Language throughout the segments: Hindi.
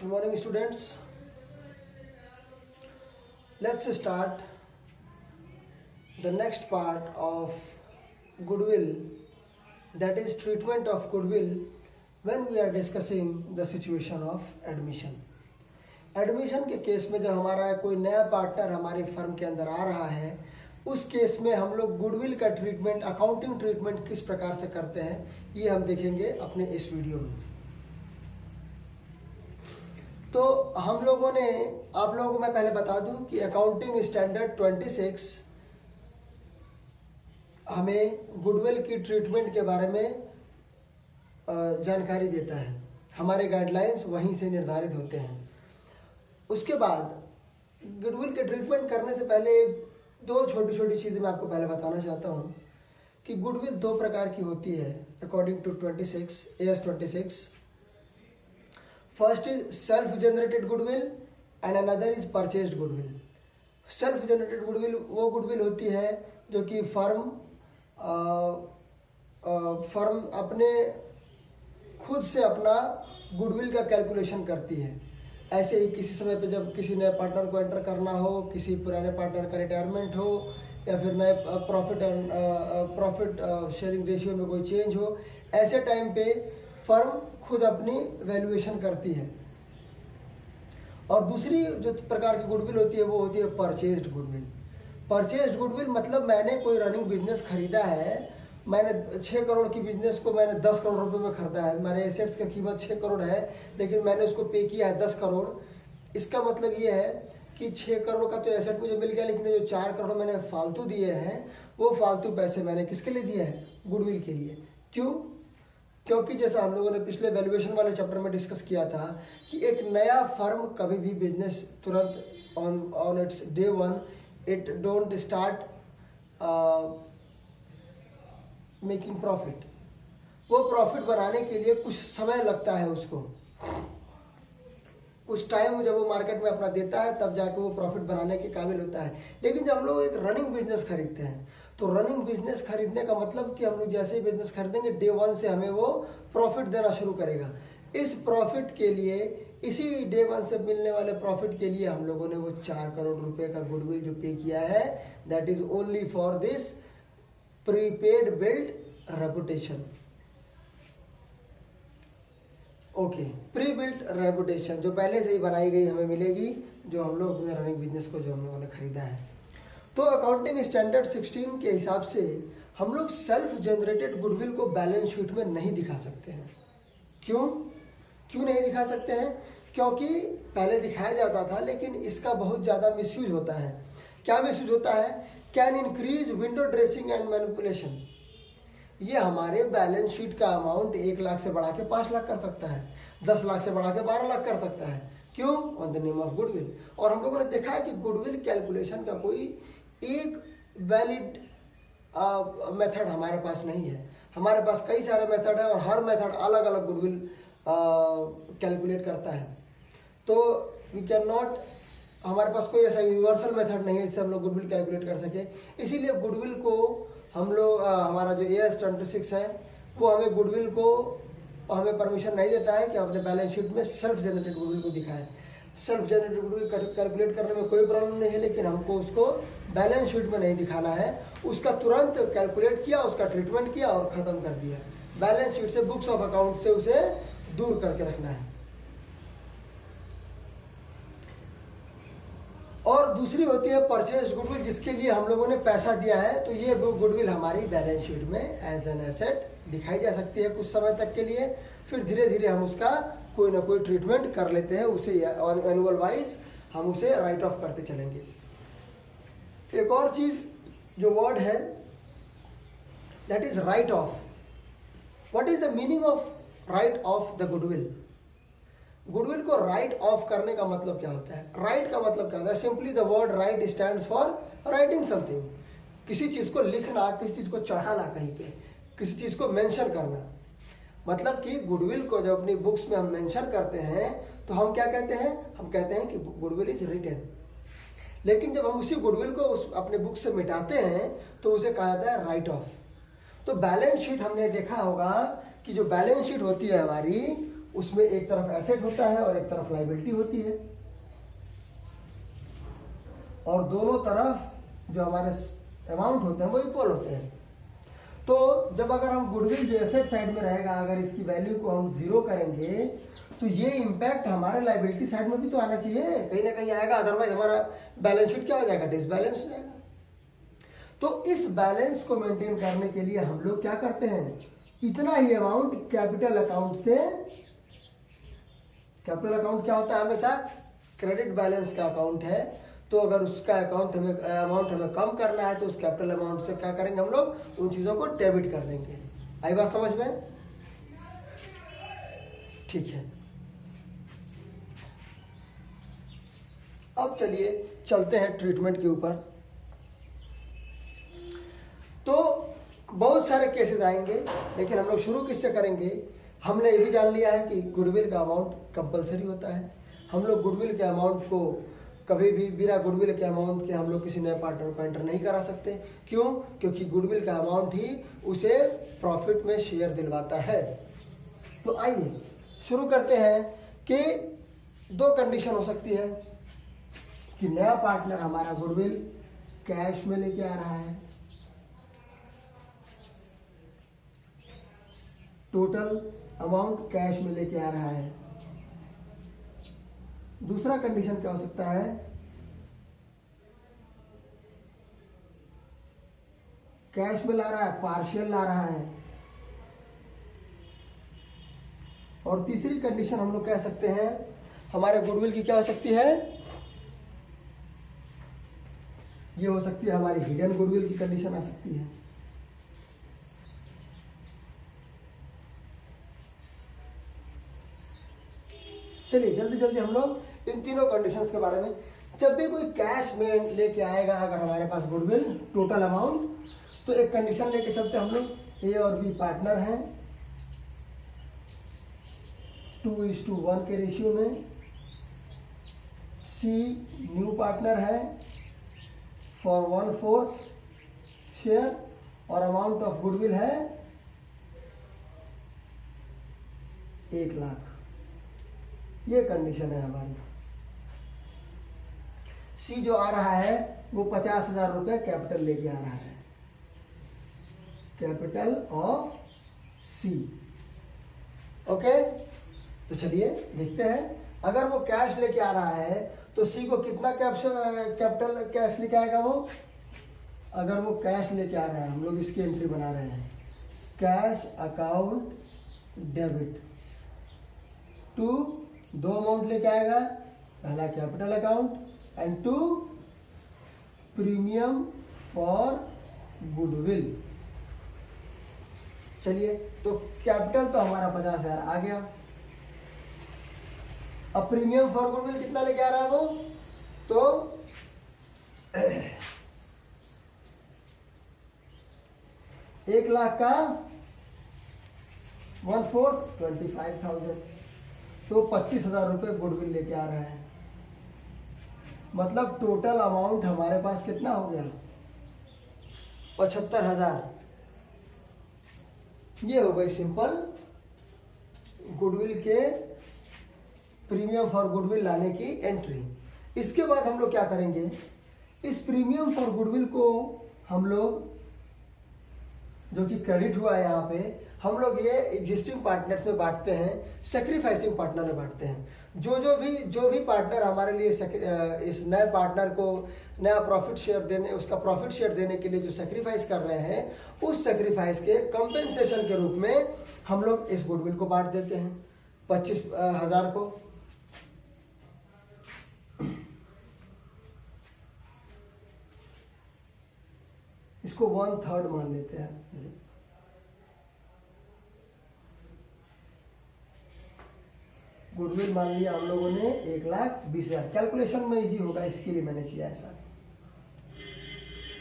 Good morning, students. Let's start the next part of goodwill, that is treatment of goodwill when we are discussing the situation of admission. Admission के केस में जब हमारा कोई नया पार्टनर हमारी फर्म के अंदर आ रहा है, उस केस में हम लोग गुडविल का ट्रीटमेंट, अकाउंटिंग ट्रीटमेंट किस प्रकार से करते हैं, ये हम देखेंगे अपने इस वीडियो में। तो हम लोगों ने, आप लोगों को मैं पहले बता दूं कि अकाउंटिंग स्टैंडर्ड 26 हमें गुडविल की ट्रीटमेंट के बारे में जानकारी देता है। हमारे गाइडलाइंस वहीं से निर्धारित होते हैं। उसके बाद गुडविल के ट्रीटमेंट करने से पहले दो छोटी छोटी चीज़ें मैं आपको पहले बताना चाहता हूँ कि गुडविल दो प्रकार की होती है according to 26 AS 26। First is self generated goodwill and another is purchased goodwill. Self generated goodwill वो गुडविल होती है जो कि फर्म अपने खुद से अपना गुडविल का कैलकुलेशन करती है। ऐसे ही किसी समय पे जब किसी नए पार्टनर को एंटर करना हो, किसी पुराने पार्टनर का रिटायरमेंट हो, या फिर नए प्रॉफिट शेयरिंग रेशियो में कोई चेंज हो, ऐसे टाइम पे फर्म खुद अपनी वैल्यूएशन करती है। और दूसरी जो प्रकार की गुडविल होती है वो होती है परचेज्ड गुडविल। परचेज्ड गुडविल मतलब मैंने कोई रनिंग बिजनेस खरीदा है, मैंने 6 करोड़ की बिजनेस को मैंने 10 करोड़ रुपए में खरीदा है, मेरे एसेट्स की कीमत 6 करोड़ है, लेकिन मैंने उसको पे किया है 10 करोड़। इसका मतलब ये है कि 6 करोड़ का तो एसेट मुझे मिल गया, लेकिन जो 4 करोड़ मैंने फालतू दिए हैं, वो फालतू पैसे मैंने किसके लिए दिए हैं? गुडविल के लिए। क्यों? क्योंकि जैसा हम लोगों ने पिछले वैल्यूएशन वाले चैप्टर में डिस्कस किया था कि एक नया फर्म कभी भी बिजनेस तुरंत on it's day one it don't start making profit. वो प्रॉफिट बनाने के लिए कुछ समय लगता है, उसको कुछ टाइम जब वो मार्केट में अपना देता है तब जाके वो प्रॉफिट बनाने के काबिल होता है। लेकिन जब हम लोग एक रनिंग बिजनेस खरीदते हैं तो रनिंग बिजनेस खरीदने का मतलब कि हम लोग जैसे ही बिजनेस खरीदेंगे डे वन से हमें वो प्रॉफिट देना शुरू करेगा। इस प्रॉफिट के लिए, इसी डे वन से मिलने वाले प्रॉफिट के लिए हम लोगों ने वो 4 करोड़ रुपए का गुडविल जो पे किया है, that is only for this prepaid build reputation. Okay, pre built reputation जो पहले से ही बनाई गई हमें मिलेगी, जो हम लोग अपने रनिंग बिजनेस को जो हम लोगों ने खरीदा है। तो अकाउंटिंग स्टैंडर्ड 16 के हिसाब से हम लोग सेल्फ जनरेटेड गुडविल को बैलेंस शीट में नहीं दिखा सकते हैं। क्यों नहीं दिखा सकते हैं? क्योंकि पहले दिखाया जाता था, लेकिन इसका बहुत ज़्यादा मिसयूज होता है। क्या मिसयूज होता है? Can increase window dressing and manipulation. ये हमारे बैलेंस शीट का अमाउंट 1 लाख से बढ़ा के 5 लाख कर सकता है, 10 लाख से बढ़ा के 12 लाख कर सकता है। क्यों? On the name of goodwill. और हम लोगों ने देखा है कि गुडविल कैलकुलेशन का कोई एक वैलिड मेथड हमारे पास नहीं है। हमारे पास कई सारे मेथड है और हर मेथड अलग अलग गुडविल कैलकुलेट करता है। तो वी कैन नॉट, हमारे पास कोई ऐसा यूनिवर्सल मेथड नहीं है जिससे हम लोग गुडविल कैलकुलेट कर सके। इसीलिए गुडविल को हम लोग, हमारा जो AS 26 है वो हमें गुडविल को हमें परमिशन नहीं देता है कि अपने बैलेंस शीट में सेल्फ जनरेटेड गुडविल को दिखाएं। सेल्फ जनरेटेड गुडविल कैलकुलेट करने में कोई प्रॉब्लम नहीं है, लेकिन हमको उसको बैलेंस शीट में नहीं दिखाना है। उसका तुरंत कैलकुलेट किया, उसका ट्रीटमेंट किया और ख़त्म कर दिया। बैलेंस शीट से, बुक्स ऑफ अकाउंट से उसे दूर करके रखना है। और दूसरी होती है परचेज गुडविल, जिसके लिए हम लोगों ने पैसा दिया है। तो ये गुडविल हमारी बैलेंस शीट में एज एन एसेट दिखाई जा सकती है कुछ समय तक के लिए, फिर धीरे धीरे हम उसका कोई ना कोई ट्रीटमेंट कर लेते हैं, उसे एनुअल वाइज हम उसे राइट ऑफ करते चलेंगे। एक और चीज जो वर्ड है that is right of. What is the meaning of right off the goodwill? Goodwill को राइट ऑफ करने का मतलब क्या होता है? राइट का मतलब क्या होता है? Simply the word right stands for writing something. किसी चीज को लिखना, किसी चीज को चढ़ाना, कहीं पे किसी चीज को मेंशन करना। मतलब कि गुडविल को जब अपनी बुक्स में हम मेंशन करते हैं तो हम क्या कहते हैं? हम कहते हैं कि गुडविल इज रिटन। लेकिन जब हम उसी गुडविल को अपने बुक से मिटाते हैं तो उसे कहा जाता है राइट ऑफ। तो बैलेंस शीट हमने देखा होगा कि जो बैलेंस शीट होती है हमारी, उसमें एक तरफ एसेट होता है और एक तरफ लाइबिलिटी होती है, और दोनों तरफ जो हमारे अमाउंट होते हैं वो इक्वल होते हैं। तो जब अगर हम गुडविल जो एसेट साइड में रहेगा, अगर इसकी वैल्यू को हम 0 करेंगे तो ये इम्पैक्ट हमारे लाइबिलिटी साइड में भी तो आना चाहिए, कहीं ना कहीं आएगा, अदरवाइज हमारा बैलेंस शीट क्या हो जाएगा, डिसबैलेंस हो जाएगा। तो इस बैलेंस को मेंटेन करने के लिए हम लोग क्या करते हैं, इतना ही अमाउंट कैपिटल अकाउंट से, कैपिटल अकाउंट क्या होता है, हमेशा क्रेडिट बैलेंस का अकाउंट है, तो अगर उसका अमाउंट हमें कम करना है तो उस कैपिटल अमाउंट से क्या करेंगे, हम लोग उन चीजों को डेबिट कर देंगे। आई बात समझ में? ठीक है, अब चलिए चलते हैं ट्रीटमेंट के ऊपर। तो बहुत सारे केसेस आएंगे, लेकिन हम लोग शुरू किससे करेंगे, हमने ये भी जान लिया है कि गुडविल का अमाउंट कंपलसरी होता है। हम लोग गुडविल के अमाउंट को कभी भी बिना गुडविल के अमाउंट के हम लोग किसी नए पार्टनर को एंटर नहीं करा सकते। क्यों? क्योंकि गुडविल का अमाउंट ही उसे प्रॉफिट में शेयर दिलवाता है। तो आइए शुरू करते हैं कि 2 कंडीशन हो सकती है कि नया पार्टनर हमारा गुडविल कैश में लेके आ रहा है, टोटल अमाउंट कैश में लेके आ रहा है। दूसरा कंडीशन क्या हो सकता है, कैश में ला रहा है, पार्शियल ला रहा है। और तीसरी कंडीशन हम लोग कह सकते हैं हमारे गुडविल की क्या हो सकती है, ये हो सकती है हमारी हिडन गुडविल की कंडीशन आ सकती है। चलिए जल्दी जल्दी हम लोग इन तीनों कंडीशंस के बारे में, जब भी कोई कैश में लेके आएगा अगर हमारे पास गुडविल टोटल अमाउंट, तो एक कंडीशन लेके चलते हम लोग, ए और बी पार्टनर हैं 2:1 के रेशियो में, सी न्यू पार्टनर है फॉर 1/4 शेयर, और अमाउंट ऑफ गुडविल है 1 लाख। ये कंडीशन है हमारी। सी जो आ रहा है वो 50,000 रुपये कैपिटल लेके आ रहा है, कैपिटल ऑफ सी। ओके, तो चलिए देखते हैं, अगर वो कैश लेके आ रहा है तो सी को कितना कैपिटल कैश लेके आएगा वो, अगर वो कैश लेके आ रहा है, हम लोग इसकी एंट्री बना रहे हैं, cash account debit to, 2 amount लेके आएगा, पहला capital account and 2 premium for goodwill. चलिए, तो कैपिटल तो हमारा 50,000 आ गया। अब प्रीमियम फॉर गुडविल कितना लेके आ रहा है वो, तो 1 लाख का 1/4 25,000, तो 25,000 रुपये गुडविल लेके आ रहा है। मतलब टोटल अमाउंट हमारे पास कितना हो गया, 75,000। ये हो गई सिंपल गुडविल के प्रीमियम फॉर गुडविल लाने की एंट्री। इसके बाद हम लोग क्या करेंगे, इस प्रीमियम फॉर गुडविल को हम लोग, जो कि क्रेडिट हुआ है यहाँ पे, हम लोग ये एग्जिस्टिंग पार्टनर्स में बांटते हैं, सेक्रीफाइसिंग पार्टनर में बांटते हैं। जो भी पार्टनर हमारे लिए इस नए पार्टनर को नया प्रॉफिट शेयर देने, उसका प्रॉफिट शेयर देने के लिए जो सेक्रीफाइस कर रहे हैं, उस सेक्रीफाइस के कंपेंसेशन के रूप में हम लोग इस गुडविल को बांट देते हैं 25,000 को। इसको 1/3 मान लेते हैं। गुडविल मान लिया हम लोगों ने 1,20,000। कैलकुलेशन में इजी होगा, इसके लिए मैंने किया ऐसा।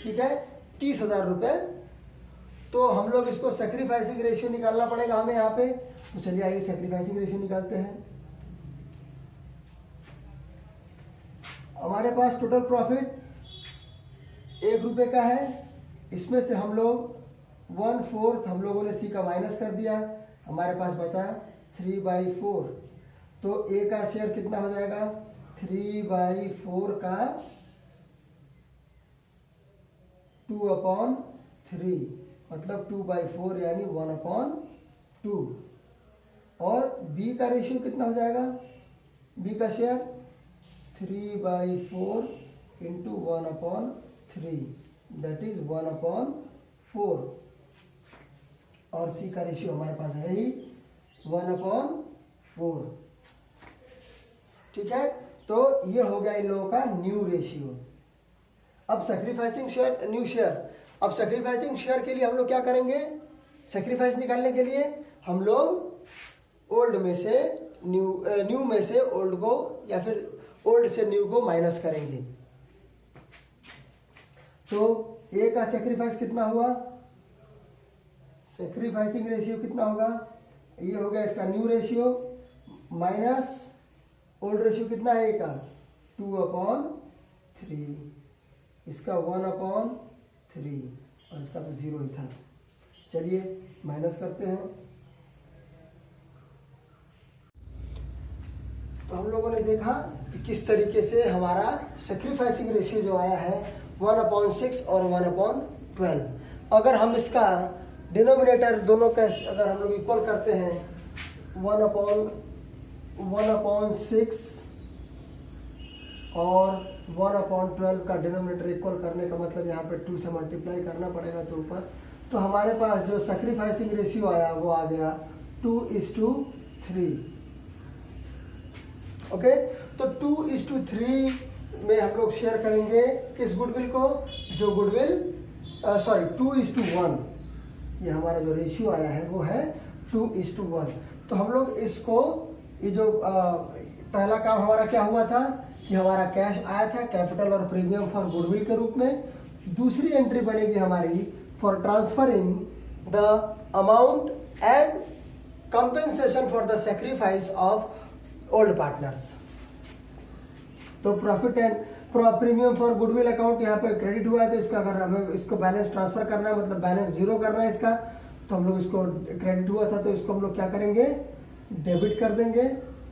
ठीक है, 30,000 रुपए। तो हम लोग इसको सेक्रीफाइसिंग रेशियो निकालना पड़ेगा हमें यहाँ पे। तो चलिए आइए सेक्रीफाइसिंग रेशियो निकालते हैं। हमारे पास टोटल प्रॉफिट 1 रुपये का है, इसमें से हम लोग 1/4 हम लोगों ने सी का माइनस कर दिया, हमारे पास बचा 3/4, तो ए का शेयर कितना हो जाएगा 3/4 का 2/3, मतलब 2/4 यानी 1/2। और बी का रेशियो कितना हो जाएगा, बी का शेयर 3/4 इंटू 1/3, दैट इज 1/4। और सी का रेशियो हमारे पास है ही 1/4। ठीक है, तो ये हो गया इन लोगों का न्यू रेशियो। अब सैक्रिफाइसिंग शेयर, न्यू शेयर। अब सैक्रिफाइसिंग शेयर के लिए हम लोग क्या करेंगे, सैक्रिफाइस निकालने के लिए हम लोग ओल्ड में से न्यू में से ओल्ड को या फिर ओल्ड से न्यू को माइनस करेंगे। तो ए का सैक्रिफाइस कितना हुआ, सैक्रिफाइसिंग रेशियो कितना होगा, ये हो गया इसका new ratio minus old ratio कितना है ए का 2/3, इसका 1/3 और इसका तो 0 ही था। चलिए माइनस करते हैं। तो हम लोगों ने देखा कि किस तरीके से हमारा सैक्रिफाइसिंग रेशियो जो आया है 1/6 और 1/12। अगर हम इसका डिनोमिनेटर दोनों का अगर हम लोग इक्वल करते हैं 1/6 और 1/12 का डिनोमिनेटर इक्वल करने का मतलब यहाँ पे 2 से मल्टीप्लाई करना पड़ेगा तो ऊपर, तो हमारे पास जो सैक्रिफाइसिंग रेशियो आया वो आ गया 2:3। ओके, तो 2:3 में हम लोग शेयर करेंगे किस गुडविल को, जो गुडविल 2:1, ये हमारा जो रेशियो आया है वो है 2:1। तो हम लोग इसको, ये जो पहला काम हमारा क्या हुआ था कि हमारा कैश आया था कैपिटल और प्रीमियम फॉर गुडविल के रूप में। दूसरी एंट्री बनेगी हमारी for transferring the amount as compensation for the sacrifice of old partners. तो profit and premium for goodwill account यहाँ पे क्रेडिट हुआ है, तो इसका अगर हमें इसको बैलेंस ट्रांसफर करना है, मतलब बैलेंस 0 करना है इसका, तो हम लोग इसको क्रेडिट हुआ था तो इसको हम लोग क्या करेंगे, डेबिट कर देंगे।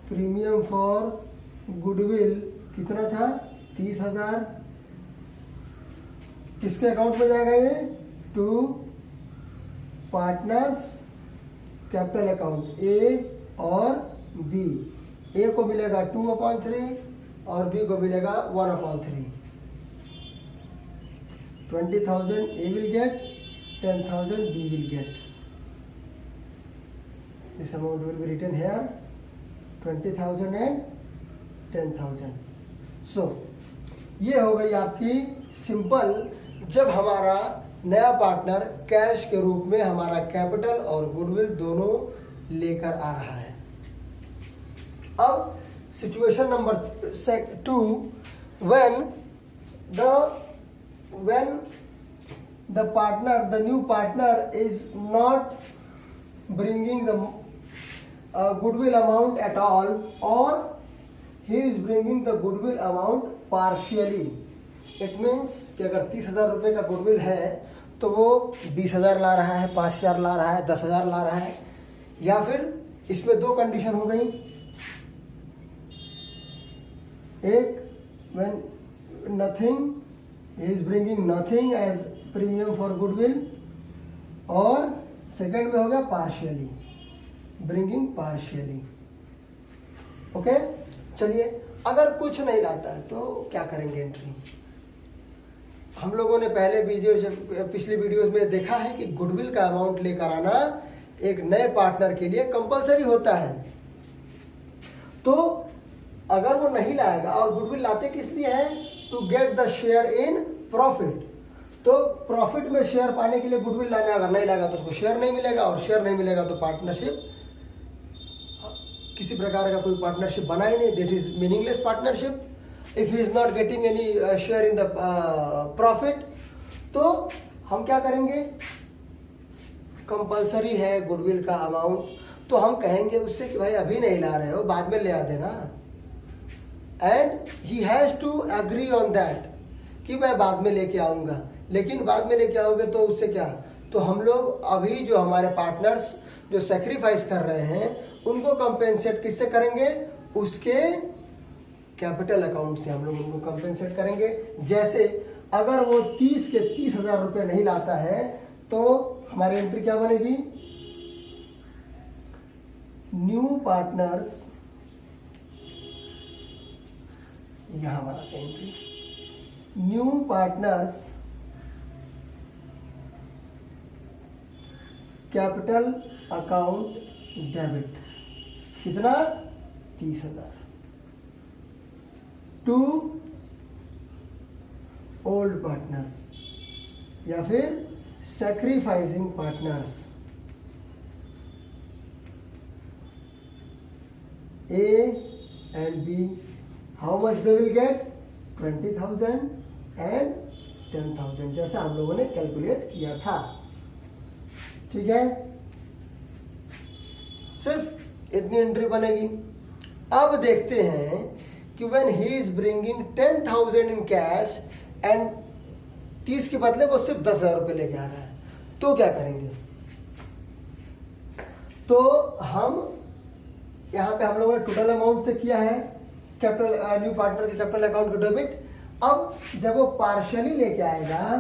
प्रीमियम फॉर गुडविल कितना था 30,000, किसके अकाउंट में जाएगा ये, टू पार्टनर्स कैपिटल अकाउंट ए और बी। ए को मिलेगा 2/3 और बी को मिलेगा 1/3। 20,000 A will get, 10,000 B will get. This amount will be written here 20,000 and 10,000। So ये हो गई आपकी सिंपल, जब हमारा नया पार्टनर कैश के रूप में हमारा कैपिटल और गुडविल दोनों लेकर आ रहा है। अब situation number 2, when the new partner is not bringing the goodwill amount at all, or he is bringing the goodwill amount partially. It means कि अगर 30,000 रुपये का गुडविल है तो वो 20,000 ला रहा है, 5,000 ला रहा है, 10,000 ला रहा है, या फिर इसमें 2 कंडीशन हो गई। एक, when nothing, he is bringing nothing as premium for goodwill, और सेकंड में हो गया partially, bringing partially। ओके, चलिए अगर कुछ नहीं लाता है तो क्या करेंगे एंट्री। हम लोगों ने पहले पिछली वीडियोस में देखा है कि गुडविल का अमाउंट लेकर आना एक नए पार्टनर के लिए कंपलसरी होता है। तो अगर वो नहीं लाएगा, और गुडविल लाते किस लिए है, to get the share in profit. तो प्रॉफिट में शेयर पाने के लिए गुडविल लाना, अगर नहीं लाएगा तो उसको शेयर नहीं मिलेगा, और शेयर नहीं मिलेगा तो पार्टनरशिप, किसी प्रकार का कोई पार्टनरशिप बना ही नहीं, that is meaningless partnership if he is not getting any share in the profit. तो हम क्या करेंगे, कंपलसरी है गुडविल का अमाउंट, तो हम कहेंगे उससे कि भाई अभी नहीं ला रहे हो, बाद में ले आ देना, and he has to agree on that कि मैं बाद में लेके आऊंगा। लेकिन बाद में लेके आओगे तो उससे क्या, तो हम लोग अभी जो हमारे पार्टनर्स जो सेक्रीफाइस कर रहे हैं उनको कंपेंसेट किससे करेंगे, उसके कैपिटल अकाउंट से हम लोग उनको कंपेंसेट करेंगे। जैसे अगर वो 30 के 30,000 रुपये नहीं लाता है तो हमारी एंट्री क्या बनेगी, न्यू पार्टनर्स, यहां बनाते हैं entry, new partners capital account debit, कितना, 30,000 टू ओल्ड पार्टनर्स या फिर sacrificing partners A and B, how much they will get, 20,000 and 10,000, जैसा हम लोगों ने कैलकुलेट किया था। ठीक है, सिर्फ इतनी एंट्री बनेगी। अब देखते हैं कि when he is bringing 10,000 in cash and 30 के बदले वो सिर्फ 10,000 रुपये लेके आ रहा है, तो क्या करेंगे। तो हम यहाँ पे हम लोगों ने टोटल अमाउंट से किया है कैपिटल, न्यू पार्टनर के कैपिटल अकाउंट का डेबिट। अब जब वो पार्शियली लेके आएगा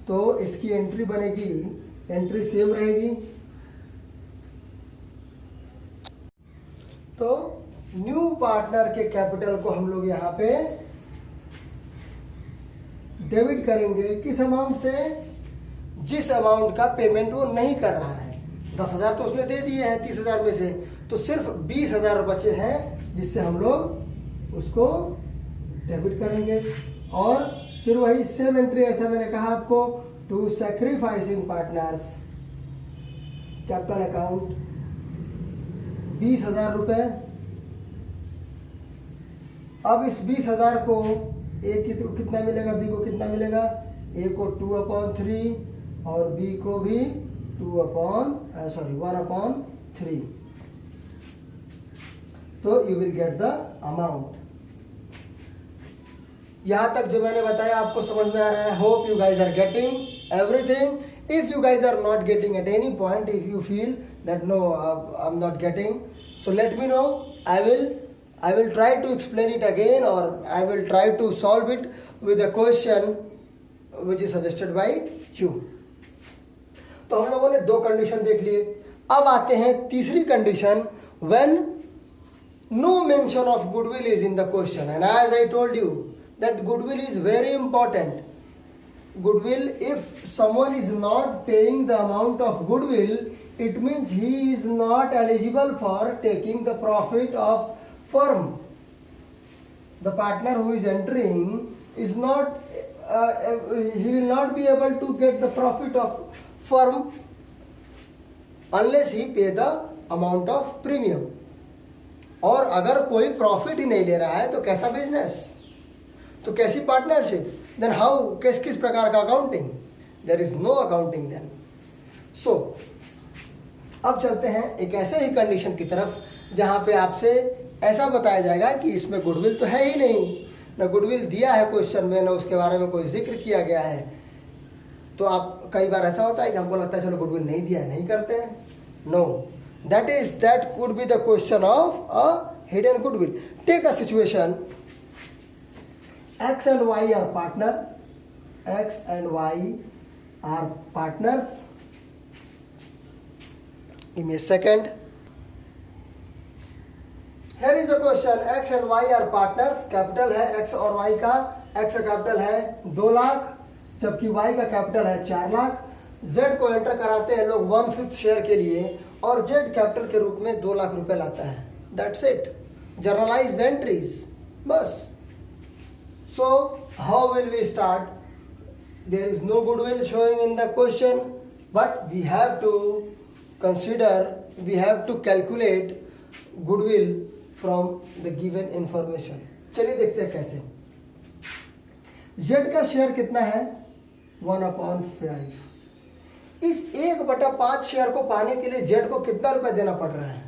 तो इसकी एंट्री बनेगी, एंट्री सेम रहेगी। तो न्यू पार्टनर के कैपिटल को हम लोग यहाँ पे डेबिट करेंगे किस अमाउंट से, जिस अमाउंट का पेमेंट वो नहीं कर रहा है। 10,000 तो उसने दे दिए हैं 30,000 में से, तो सिर्फ 20,000 बचे हैं जिससे हम लोग उसको डेबिट करेंगे। और फिर वही सेम एंट्री, ऐसा मैंने कहा आपको, to sacrificing partners capital account 20,000 रुपए। अब इस 20,000 को ए को कितना मिलेगा, बी को कितना मिलेगा, ए को 2/3 और बी को भी 1/3। तो you will get the amount. यहां तक जो मैंने बताया आपको समझ में आ रहा है। Hope you guys are getting everything. If you guys are not getting at any point, if you feel that no, I'm not getting, so let me know. I will try to explain it again, or I will try to solve it with a question which is suggested by you. तो हम लोगों ने 2 कंडीशन देख लिए। अब आते हैं तीसरी condition, when no mention of goodwill is in the question, and as I told you that goodwill is very important. Goodwill, if someone is not paying the amount of goodwill, it means he is not eligible for taking the profit of firm. The partner who is entering is not, he will not be able to get the profit of firm unless he pay the amount of premium. और अगर कोई प्रॉफिट ही नहीं ले रहा है तो कैसा बिजनेस, तो कैसी पार्टनरशिप, देन हाउ, किस प्रकार का accounting, there is no accounting then. So अब चलते हैं एक ऐसे ही कंडीशन की तरफ जहां पे आपसे ऐसा बताया जाएगा कि इसमें गुडविल तो है ही नहीं, ना गुडविल दिया है क्वेश्चन में, ना उसके बारे में कोई जिक्र किया गया है। तो आप, कई बार ऐसा होता है कि हमको लगता है चलो गुडविल नहीं दिया है, नहीं करते हैं। No, that could be the question of a hidden goodwill. Take a situation, X and Y are partner, X and Y are partners. Give me a second. Here is the question, X and Y are partners. Capital है X और Y का, X का कैपिटल है 2 लाख जबकि Y का कैपिटल है 4 लाख। Z को एंटर कराते हैं लोग 1/5 शेयर के लिए और Z कैपिटल के रूप में 2 लाख रुपए लाता है। That's it. Generalized entries. बस। So how will we start? There is no goodwill showing in the question, but we have to consider, we have to calculate goodwill from the given information. चलिए देखते हैं कैसे। Z का शेयर कितना है, 1/5। इस 1/5 शेयर को पाने के लिए Z को कितना रुपए देना पड़ रहा है।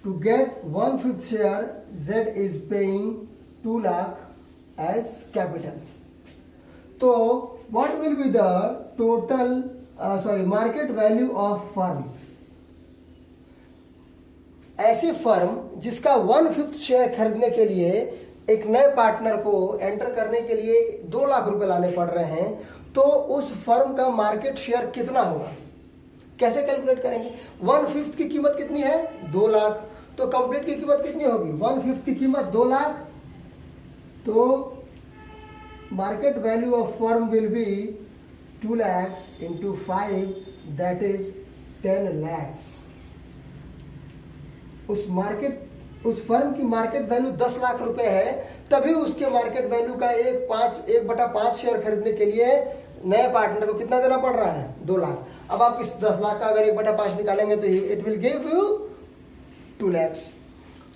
To get 1/5 share Z is paying 2 lakh as capital. तो what will be the total market value of firm. ऐसी फर्म जिसका 1/5 शेयर खरीदने के लिए एक नए पार्टनर को एंटर करने के लिए 2 लाख रुपए लाने पड़ रहे हैं, तो उस फर्म का मार्केट शेयर कितना होगा, कैसे कैलकुलेट करेंगे? 1/5 की कीमत कितनी है? 2 लाख। तो कंप्लीट की कीमत कितनी होगी? 1/5 की कीमत 2 लाख। तो market value of firm will be 2 lakhs into 5, that is 10 lakhs। उस फर्म की मार्केट वैल्यू 10 लाख रुपए है, तभी उसके मार्केट वैल्यू का 1/5 शेयर खरीदने के लिए नए पार्टनर को कितना देना पड़ रहा है? 2 लाख। अब आप इस 10 लाख का अगर 1/5 निकालेंगे तो it will give you 2 lakhs।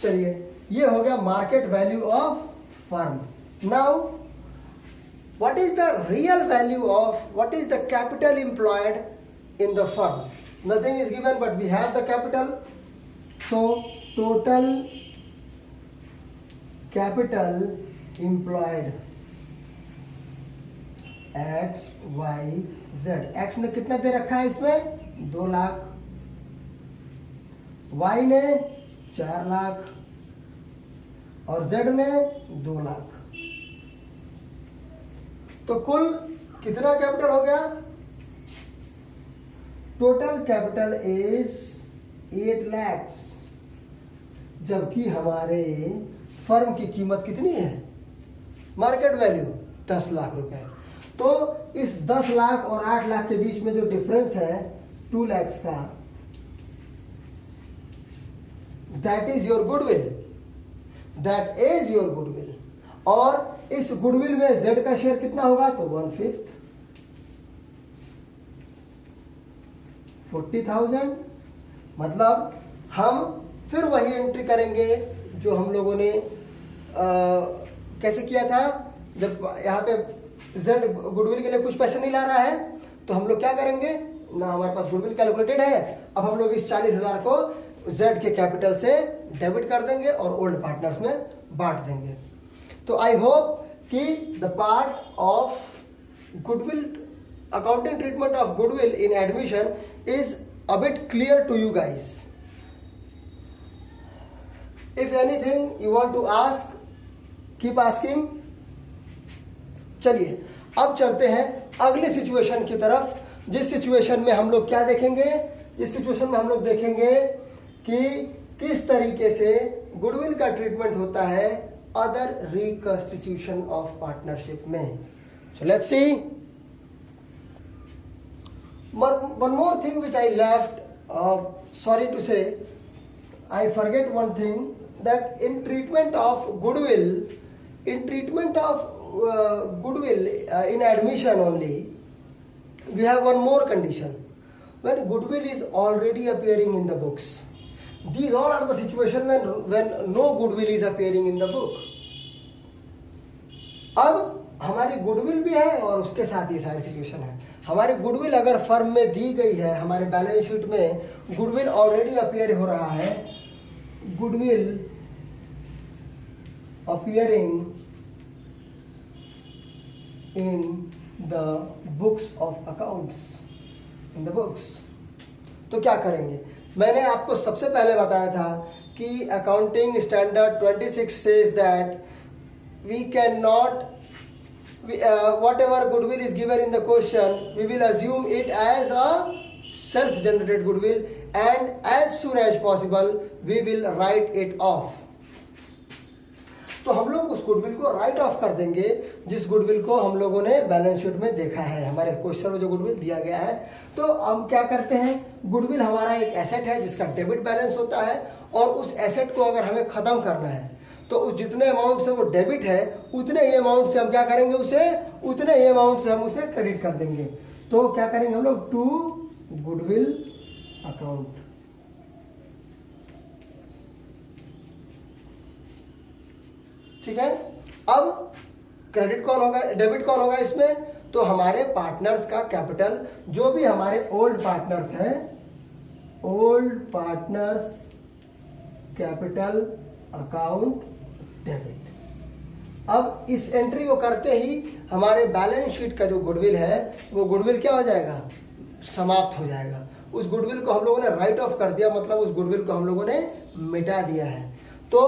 चलिए, ये हो गया market value of firm. Now what is the real value of, what is the capital employed in the firm? Nothing is given, but we have the capital. So total capital employed x y z। x ने कितना दे रखा है इसमें? 2 लाख। y ने 4 लाख और z ने 2 लाख। तो कुल कितना कैपिटल हो गया? टोटल कैपिटल इज 8 lakhs, जबकि हमारे फर्म की कीमत कितनी है? मार्केट वैल्यू 10 लाख रुपए। तो इस 10 लाख और 8 लाख के बीच में जो डिफरेंस है 2 lakhs का, that is your goodwill, that is your goodwill. और इस गुडविल में जेड का शेयर कितना होगा? तो 1/5, 40,000। मतलब हम फिर वही एंट्री करेंगे जो हम लोगों ने कैसे किया था। जब यहाँ पे जेड गुडविल के लिए कुछ पैसे नहीं ला रहा है, तो हम लोग क्या करेंगे ना, हमारे पास गुडविल कैलकुलेटेड है, अब हम लोग इस 40,000 को जेड के कैपिटल से डेबिट कर देंगे और ओल्ड पार्टनर्स में बांट देंगे। तो आई होप कि the part of goodwill, accounting treatment of goodwill in admission is a bit clear to you guys. If anything you want to ask, keep asking. चलिए, अब चलते हैं अगले सिचुएशन की तरफ, जिस सिचुएशन में हम लोग क्या देखेंगे? इस सिचुएशन में हम लोग देखेंगे कि किस तरीके से गुडविल का ट्रीटमेंट होता है अदर रिकंस्टिट्यूशन ऑफ पार्टनरशिप में। So let's see. One more thing which I left, sorry to say, I forget one thing, that in treatment of goodwill, in admission only, we have one more condition. When goodwill is already appearing in the books, these all are the situation when no goodwill is appearing in the book. अब हमारी गुडविल भी है और उसके साथ ये सारी सिचुएशन है। हमारी गुडविल अगर फर्म में दी गई है, हमारे बैलेंस शीट में गुडविल ऑलरेडी अपीयर हो रहा है, goodwill appearing in the books of accounts, in the books, तो क्या करेंगे? मैंने आपको सबसे पहले बताया था कि accounting standard 26 says that we cannot, whatever goodwill is given in the question, we will assume it as a self generated goodwill, and as soon as possible we will write it off. तो हम लोग उस गुडविल को राइट ऑफ कर देंगे जिस गुडविल को हम लोगों ने बैलेंस शीट में देखा है, हमारे क्वेश्चन में जो गुडविल दिया गया है। तो हम क्या करते हैं, गुडविल हमारा एक एसेट है जिसका डेबिट बैलेंस होता है, और उस एसेट को अगर हमें खत्म करना है तो उस जितने अमाउंट से वो डेबिट है उतने ही अमाउंट से हम क्या करेंगे, उतने ही अमाउंट से हम उसे क्रेडिट कर देंगे। तो क्या करेंगे हम लोग, टू गुडविल अकाउंट। ठीक है। अब क्रेडिट कौन होगा, डेबिट कौन होगा इसमें? तो हमारे पार्टनर्स का कैपिटल, जो भी हमारे ओल्ड पार्टनर्स हैं, old partners capital account debit. अब इस एंट्री को करते ही हमारे बैलेंस शीट का जो गुडविल है वो गुडविल क्या हो जाएगा, समाप्त हो जाएगा। उस गुडविल को हम लोगों ने राइट ऑफ कर दिया, मतलब उस गुडविल को हम लोगों ने मिटा दिया है। तो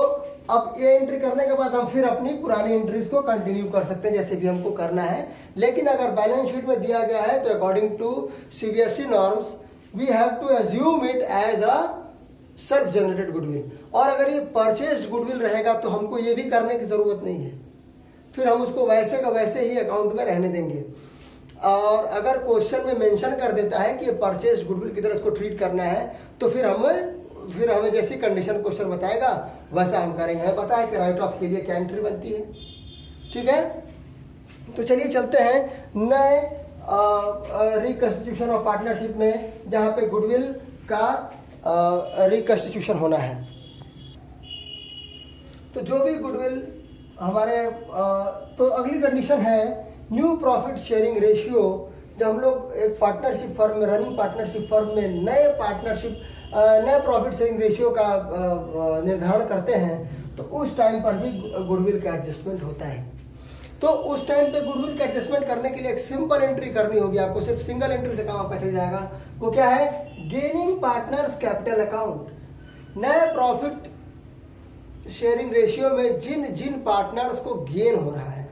अब ये एंट्री करने के बाद हम फिर अपनी पुरानी एंट्रीज को कंटिन्यू कर सकते हैं जैसे भी हमको करना है। लेकिन अगर बैलेंस शीट में दिया गया है तो according to CBSE norms we have to assume it as a self generated goodwill. और अगर ये परचेज गुडविल रहेगा तो हमको ये भी करने की जरूरत नहीं है, फिर हम उसको वैसे का वैसे ही अकाउंट में रहने देंगे। और अगर क्वेश्चन में मेंशन कर देता है कि ये परचेज गुडविल की तरह इसको ट्रीट करना है तो फिर हमें जैसी कंडीशन क्वेश्चन बताएगा वैसा हम करेंगे। हमें पता है कि राइट ऑफ के लिए क्या एंट्री बनती है। ठीक है, तो चलिए चलते हैं नए रिकंस्टिट्यूशन ऑफ पार्टनरशिप में जहां पे गुडविल का रिकंस्टिट्यूशन होना है। तो जो भी गुडविल हमारे तो अगली कंडीशन है न्यू प्रॉफिट शेयरिंग रेशियो। जब हम लोग एक पार्टनरशिप फर्म में, रनिंग पार्टनरशिप फर्म में नए प्रॉफिट शेयरिंग रेशियो का निर्धारण करते हैं तो उस टाइम पर भी गुडविल का एडजस्टमेंट होता है। तो उस टाइम पे गुडविल का एडजस्टमेंट करने के लिए एक सिंपल एंट्री करनी होगी आपको, सिर्फ सिंगल एंट्री से काम आपका चल जाएगा। वो क्या है? Gaining partners capital account. नए प्रॉफिट शेयरिंग रेशियो में जिन पार्टनर्स को गेन हो रहा है,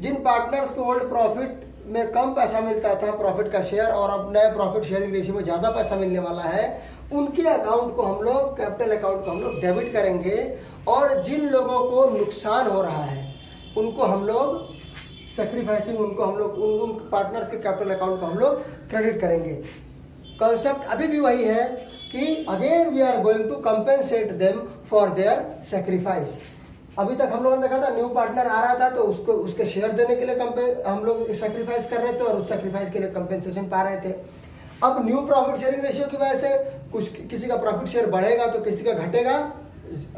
जिन पार्टनर्स को ओल्ड प्रॉफिट में कम पैसा मिलता था प्रॉफिट का शेयर और अब नए प्रॉफिट शेयरिंग रेशियो में ज़्यादा पैसा मिलने वाला है, उनके अकाउंट को हम लोग, कैपिटल अकाउंट को हम लोग डेबिट करेंगे। और जिन लोगों को नुकसान हो रहा है उनको हम लोग सेक्रीफाइसिंग, उनको हम लोग उन पार्टनर्स के कैपिटल अकाउंट को हम लोग क्रेडिट करेंगे। कॉन्सेप्ट अभी भी वही है कि again we are going to compensate them for their sacrifice. अभी तक हम लोगों ने देखा था न्यू पार्टनर आ रहा था तो उसको उसके शेयर देने के लिए हम लोग सेक्रीफाइस कर रहे थे और उस सेक्रीफाइस के लिए कंपेंसेशन पा रहे थे। अब न्यू प्रॉफिट शेयरिंग रेशियो की वजह से किसी का प्रॉफिट शेयर बढ़ेगा तो किसी का घटेगा,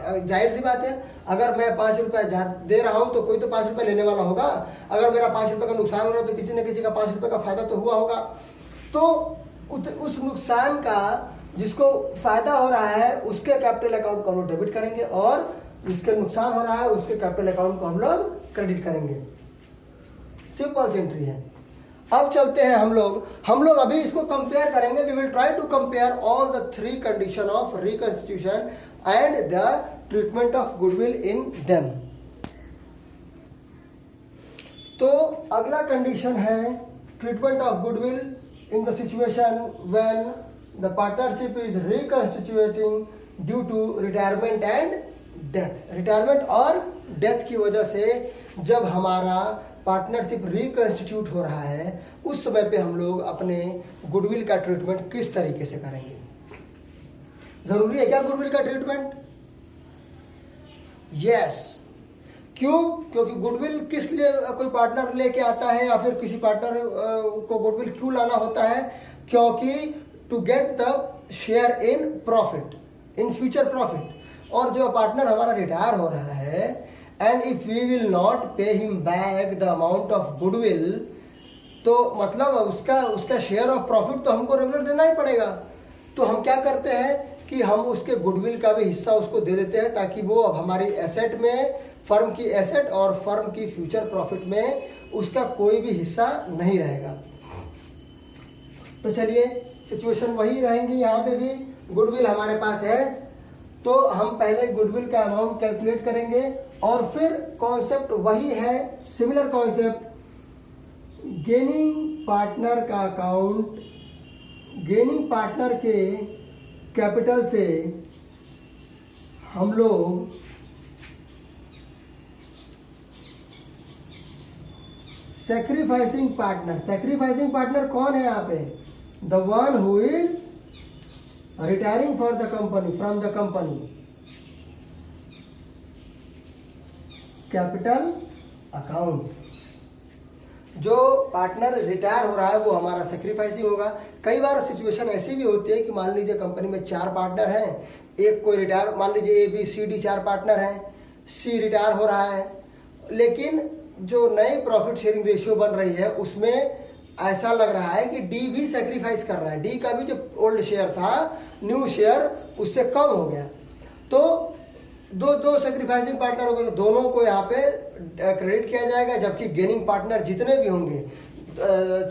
जाहिर सी बात है। अगर मैं 5 रुपए दे रहा हूं तो कोई तो 5 रुपए लेने वाला होगा। अगर मेरा 5 रुपए का नुकसान हो रहा है तो किसी न किसी का 5 रुपए का फायदा तो हुआ होगा। तो उस नुकसान का जिसको फायदा हो रहा है उसके कैपिटल अकाउंट को हम लोग डेबिट करेंगे और जिसके नुकसान हो रहा है उसके कैपिटल अकाउंट को हम लोग क्रेडिट करेंगे। सिंपल सी एंट्री है। अब चलते हैं हम लोग अभी इसको कंपेयर करेंगे। We will try to compare all the 3 condition of reconstitution and the treatment of goodwill in them. तो अगला कंडीशन है treatment of goodwill in the situation when the partnership is reconstituting due to retirement and death. Retirement और डेथ की वजह से जब हमारा पार्टनरशिप रिकंस्टिट्यूट हो रहा है उस समय पे हम लोग अपने गुडविल का ट्रीटमेंट किस तरीके से करेंगे। जरूरी है क्या गुडविल का ट्रीटमेंट? यस। क्यों? क्योंकि गुडविल किस लिए कोई पार्टनर लेके आता है या फिर किसी पार्टनर को गुडविल क्यों लाना होता है? क्योंकि to get the share in profit, in future profit. और जो पार्टनर हमारा रिटायर हो रहा है and if we will not pay him back the amount of goodwill, तो मतलब उसका शेयर ऑफ प्रॉफिट तो हमको रेगुलर देना ही पड़ेगा। तो हम क्या करते हैं कि हम उसके गुडविल का भी हिस्सा उसको दे देते हैं ताकि वो अब हमारी एसेट में, फर्म की एसेट और फर्म की फ्यूचर प्रॉफिट में उसका कोई भी हिस्सा नहीं रहेगा। तो चलिए सिचुएशन वही रहेंगी। यहाँ पे भी गुडविल हमारे पास है तो हम पहले गुडविल का अमाउंट कैलकुलेट करेंगे और फिर कॉन्सेप्ट वही है, सिमिलर कॉन्सेप्ट। गेनिंग पार्टनर का अकाउंट, गेनिंग पार्टनर के कैपिटल से हम लोग सैक्रिफाइसिंग पार्टनर कौन है यहाँ पे? The one who is retiring for the company, from the company, capital account. जो पार्टनर रिटायर हो रहा है वो हमारा सेक्रीफाइसिंग होगा। कई बार सिचुएशन ऐसी भी होती है कि मान लीजिए कंपनी में 4 पार्टनर हैं, एक कोई रिटायर, मान लीजिए ABCD 4 पार्टनर हैं, C रिटायर हो रहा है, लेकिन जो नई प्रॉफिट शेयरिंग रेशियो बन रही है उसमें ऐसा लग रहा है कि D भी सेक्रीफाइस कर रहा है। D का भी जो ओल्ड शेयर था, न्यू शेयर उससे कम हो गया। तो दो सेक्रीफाइसिंग पार्टनर हो गए तो दोनों को यहाँ पे क्रेडिट किया जाएगा, जबकि गेनिंग पार्टनर जितने भी होंगे,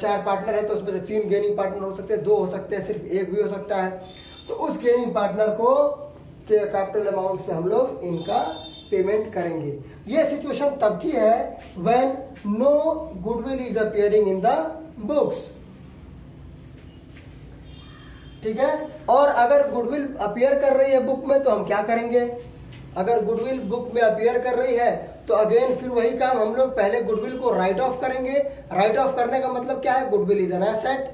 4 पार्टनर है तो उसमें से 3 गेनिंग पार्टनर हो सकते हैं, 2 हो सकते हैं, सिर्फ 1 भी हो सकता है। तो उस गेनिंग पार्टनर को कैपिटल अमाउंट से हम लोग इनका पेमेंट करेंगे। ये सिचुएशन तब की है when no goodwill is appearing in the books, ठीक है। और अगर गुडविल अपीयर कर रही है बुक में तो हम क्या करेंगे, अगर गुडविल बुक में अपीयर कर रही है तो अगेन फिर वही काम, हम लोग पहले गुडविल को राइट ऑफ करेंगे। राइट ऑफ करने का मतलब क्या है, goodwill is an asset,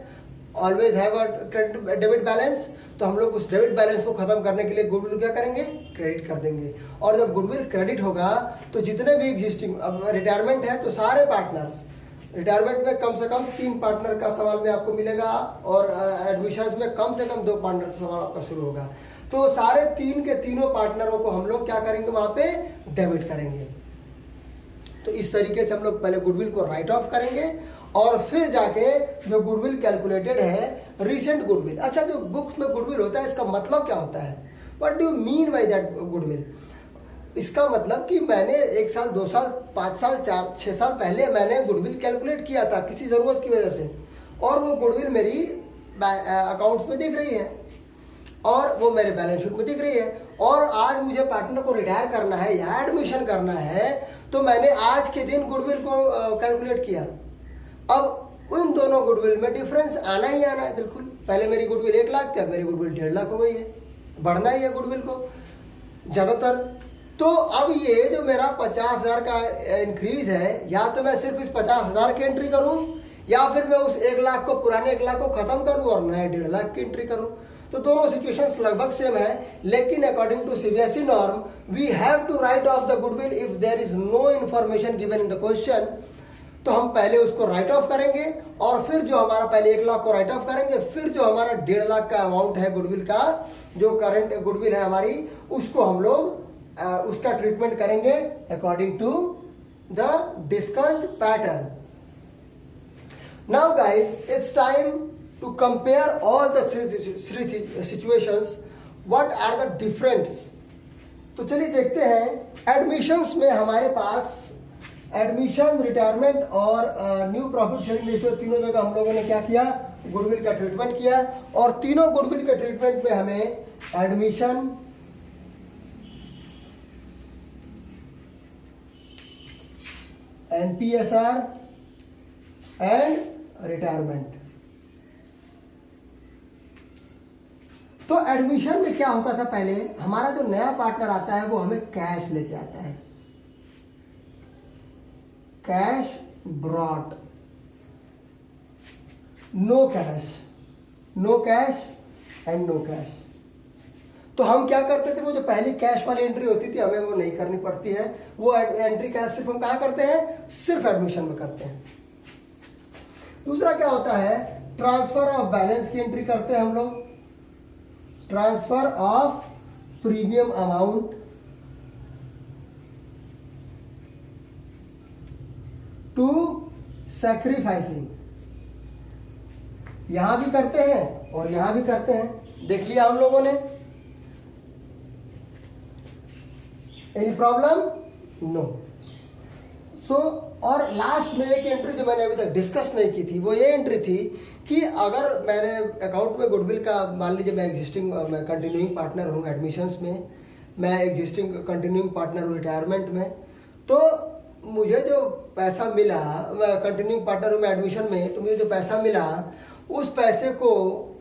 always have a credit debit balance, तो हम लोग उस डेबिट बैलेंस को खत्म करने के लिए गुडविल क्या करेंगे, क्रेडिट कर देंगे। और जब गुडविल क्रेडिट होगा तो जितने भी एग्जिस्टिंग, अब रिटायरमेंट है तो सारे पार्टनर्स, रिटायरमेंट में कम से कम 3 पार्टनर का सवाल में आपको मिलेगा और एडमिशंस में कम से कम 2 पार्टनर का सवाल आपका शुरू होगा। तो सारे 3 के तीनों पार्टनरों को हम लोग क्या करेंगे, वहां पे डेबिट करेंगे। तो इस तरीके से हम लोग पहले गुडविल को राइट ऑफ करेंगे और फिर जाके जो गुडविल कैलकुलेटेड है रिसेंट गुडविल। अच्छा, जो बुक्स में गुडविल होता है इसका मतलब क्या होता है, what do you mean by that goodwill? इसका मतलब कि मैंने 1 साल 2 साल 5 साल 4 6 साल पहले मैंने गुडविल कैलकुलेट किया था किसी जरूरत की वजह से, और वो गुडविल मेरी अकाउंट्स में दिख रही है और वो मेरे बैलेंस शीट में दिख रही है, और आज मुझे पार्टनर को रिटायर करना है या एडमिशन करना है तो मैंने आज के दिन गुडविल को कैलकुलेट किया। अब उन दोनों गुडविल में डिफरेंस आना ही आना है बिल्कुल। पहले मेरी गुडविल 1 लाख थी, अब मेरी गुडविल 1.5 लाख हो गई है, बढ़ना ही है गुडविल को ज़्यादातर। तो अब ये जो मेरा 50,000 का इंक्रीज है, या तो मैं सिर्फ इस 50,000 की एंट्री करूं या फिर मैं उस 1 लाख को, पुराने 1 लाख को खत्म करूं और नए 1.5 लाख की एंट्री करूं। तो दोनों सिचुएशंस लगभग सेम है, लेकिन according to CBSE norm we have to write off the goodwill if there is no information given in the question. तो हम पहले उसको राइट ऑफ करेंगे और फिर जो हमारा, पहले 1 लाख को राइट ऑफ करेंगे, फिर जो हमारा 1.5 लाख का अमाउंट है गुडविल का, जो करंट गुडविल है हमारी, उसको हम लोग उसका ट्रीटमेंट करेंगे according to the discussed pattern. Now guys, it's time to compare all the three situations, what are the difference। तो चलिए देखते हैं। एडमिशंस में हमारे पास एडमिशन, रिटायरमेंट और न्यू प्रॉफिट शेयरिंग रेशियो, तीनों जगह हम लोगों ने क्या किया, गुडविल का ट्रीटमेंट किया। और तीनों गुडविल के ट्रीटमेंट में हमें एडमिशन, एनपीएसआर एंड रिटायरमेंट। तो एडमिशन में क्या होता था, पहले हमारा जो नया पार्टनर आता है वो हमें कैश लेके आता है, cash brought, no cash, no cash and no cash. तो हम क्या करते थे, वो जो पहली कैश वाली एंट्री होती थी हमें वो नहीं करनी पड़ती है, वो एंट्री कैश सिर्फ हम कहाँ करते हैं, सिर्फ एडमिशन में करते हैं। दूसरा क्या होता है, ट्रांसफर ऑफ बैलेंस की एंट्री करते हैं हम लोग, transfer of premium amount to sacrificing, यहां भी करते हैं और यहां भी करते हैं, देख लिया हम लोगों ने। Any problem, no. सो और लास्ट में एक एंट्री जो मैंने अभी तक डिस्कस नहीं की थी, वो ये एंट्री थी कि अगर मैंने अकाउंट में गुडविल का, मान लीजिए मैं एग्जिस्टिंग, मैं कंटिन्यूइंग पार्टनर हूँ एडमिशंस में, मैं एग्जिस्टिंग कंटिन्यूइंग पार्टनर हूँ रिटायरमेंट में, तो मुझे जो पैसा मिला, मैं कंटिन्यूइंग पार्टनर हूँ मैं एडमिशन में, तो मुझे जो पैसा मिला उस पैसे को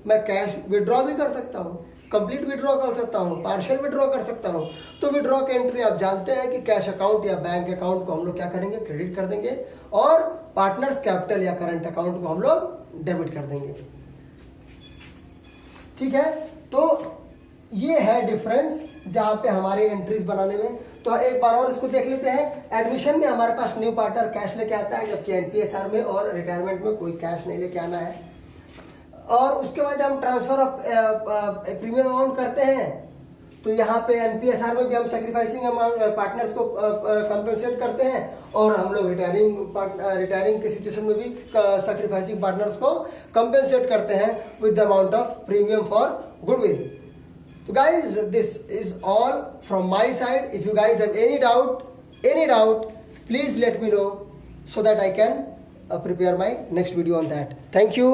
मैं कैश विड्रॉ भी कर सकता हूँ, कंप्लीट विड्रॉ कर सकता हूँ, पार्शियल विड्रॉ कर सकता हूँ। तो विड्रॉ की एंट्री आप जानते हैं कि कैश अकाउंट या बैंक अकाउंट को हम लोग क्या करेंगे, क्रेडिट कर देंगे, और पार्टनर्स कैपिटल या करंट अकाउंट को हम लोग डेबिट कर देंगे। ठीक है, तो ये है डिफरेंस जहां पे हमारी एंट्रीज बनाने में। तो एक बार और इसको देख लेते हैं। एडमिशन में हमारे पास न्यू पार्टनर कैश लेके आता है, जबकि एनपीएसआर में और रिटायरमेंट में कोई कैश नहीं लेके आना है। और उसके बाद हम ट्रांसफर ऑफ प्रीमियम अमाउंट करते हैं, तो यहाँ पे एनपीएसआर में भी हम सैक्रिफाइसिंग अमाउंट पार्टनर्स को कंपेंसेट करते हैं, और हम लोग रिटायरिंग के सिचुएशन में भी सैक्रिफाइसिंग पार्टनर्स को कंपेंसेट करते हैं with the amount of premium for goodwill. So guys, this is all from my side. If you guys have any doubt, please let me know so that I can prepare my next video on that. Thank you.